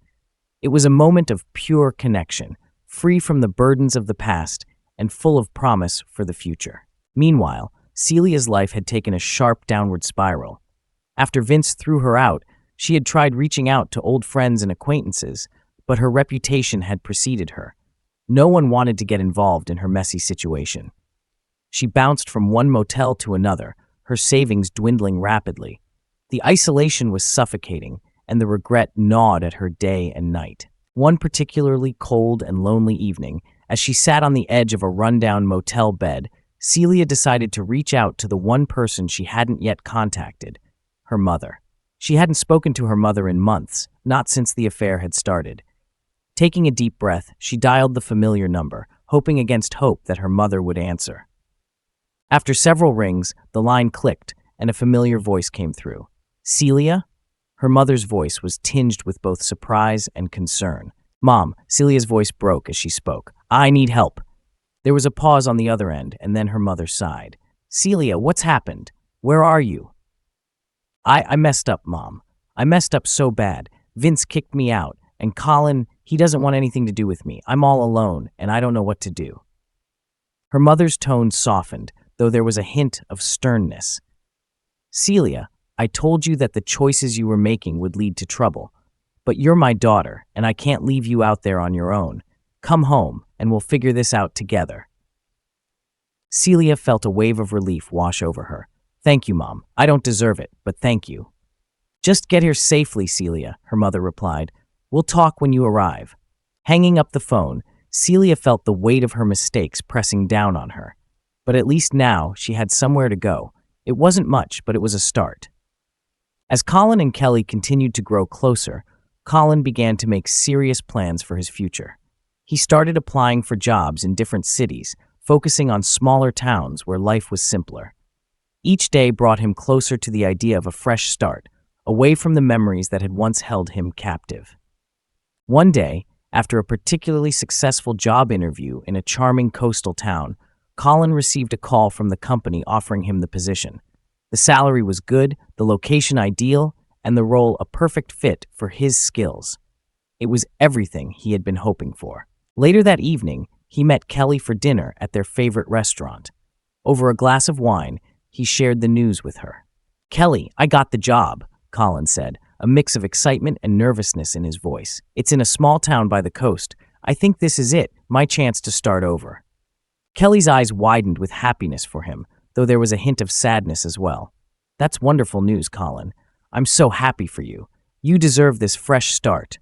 It was a moment of pure connection, free from the burdens of the past and full of promise for the future. Meanwhile, Celia's life had taken a sharp downward spiral. After Vince threw her out, she had tried reaching out to old friends and acquaintances, but her reputation had preceded her. No one wanted to get involved in her messy situation. She bounced from one motel to another, her savings dwindling rapidly. The isolation was suffocating, and the regret gnawed at her day and night. One particularly cold and lonely evening, as she sat on the edge of a rundown motel bed, Celia decided to reach out to the one person she hadn't yet contacted, her mother. She hadn't spoken to her mother in months, not since the affair had started. Taking a deep breath, she dialed the familiar number, hoping against hope that her mother would answer. After several rings, the line clicked, and a familiar voice came through. "Celia?" Her mother's voice was tinged with both surprise and concern. "Mom," Celia's voice broke as she spoke. "I need help." There was a pause on the other end, and then her mother sighed. "Celia, what's happened? Where are you?" I messed up, Mom. I messed up so bad. Vince kicked me out, and Colin, he doesn't want anything to do with me. I'm all alone, and I don't know what to do." Her mother's tone softened, though there was a hint of sternness. "Celia, I told you that the choices you were making would lead to trouble. But you're my daughter, and I can't leave you out there on your own. Come home, and we'll figure this out together." Celia felt a wave of relief wash over her. "Thank you, Mom. I don't deserve it, but thank you." "Just get here safely, Celia," her mother replied. "We'll talk when you arrive." Hanging up the phone, Celia felt the weight of her mistakes pressing down on her. But at least now she had somewhere to go. It wasn't much, but it was a start. As Colin and Kelly continued to grow closer, Colin began to make serious plans for his future. He started applying for jobs in different cities, focusing on smaller towns where life was simpler. Each day brought him closer to the idea of a fresh start, away from the memories that had once held him captive. One day, after a particularly successful job interview in a charming coastal town, Colin received a call from the company offering him the position. The salary was good, the location ideal, and the role a perfect fit for his skills. It was everything he had been hoping for. Later that evening, he met Kelly for dinner at their favorite restaurant. Over a glass of wine, he shared the news with her. "Kelly, I got the job," Colin said, a mix of excitement and nervousness in his voice. "It's in a small town by the coast. I think this is it, my chance to start over." Kelly's eyes widened with happiness for him, though there was a hint of sadness as well. "That's wonderful news, Colin. I'm so happy for you. You deserve this fresh start."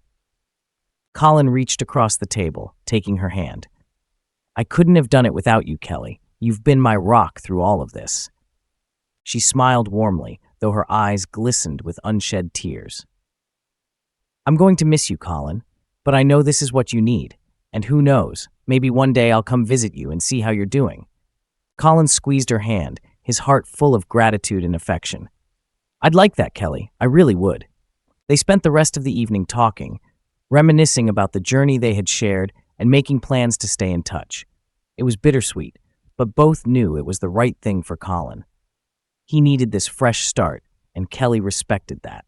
Colin reached across the table, taking her hand. "I couldn't have done it without you, Kelly. You've been my rock through all of this." She smiled warmly, though her eyes glistened with unshed tears. "I'm going to miss you, Colin, but I know this is what you need. And who knows, maybe one day I'll come visit you and see how you're doing." Colin squeezed her hand, his heart full of gratitude and affection. "I'd like that, Kelly. I really would." They spent the rest of the evening talking, reminiscing about the journey they had shared and making plans to stay in touch. It was bittersweet, but both knew it was the right thing for Colin. He needed this fresh start, and Kelly respected that.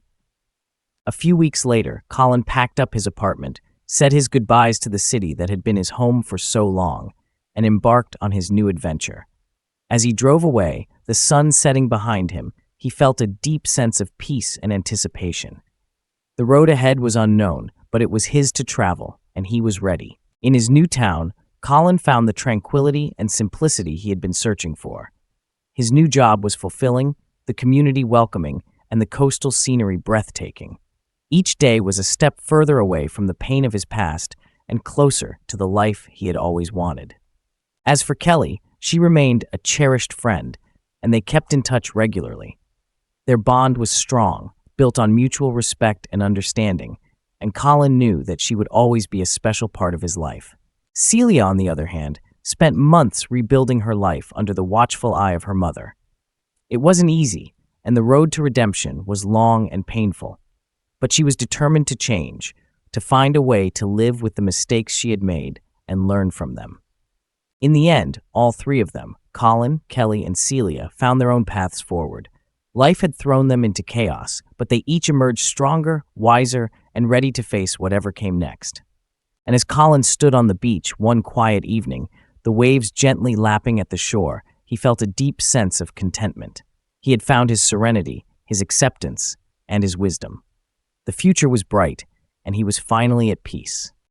A few weeks later, Colin packed up his apartment, said his goodbyes to the city that had been his home for so long, and embarked on his new adventure. As he drove away, the sun setting behind him, he felt a deep sense of peace and anticipation. The road ahead was unknown, but it was his to travel, and he was ready. In his new town, Colin found the tranquility and simplicity he had been searching for. His new job was fulfilling, the community welcoming, and the coastal scenery breathtaking. Each day was a step further away from the pain of his past and closer to the life he had always wanted. As for Kelly, she remained a cherished friend, and they kept in touch regularly. Their bond was strong, built on mutual respect and understanding, and Colin knew that she would always be a special part of his life. Celia, on the other hand, spent months rebuilding her life under the watchful eye of her mother. It wasn't easy, and the road to redemption was long and painful. But she was determined to change, to find a way to live with the mistakes she had made and learn from them. In the end, all three of them, Colin, Kelly, and Celia, found their own paths forward. Life had thrown them into chaos, but they each emerged stronger, wiser, and ready to face whatever came next. And as Colin stood on the beach one quiet evening, the waves gently lapping at the shore, he felt a deep sense of contentment. He had found his serenity, his acceptance, and his wisdom. The future was bright, and he was finally at peace.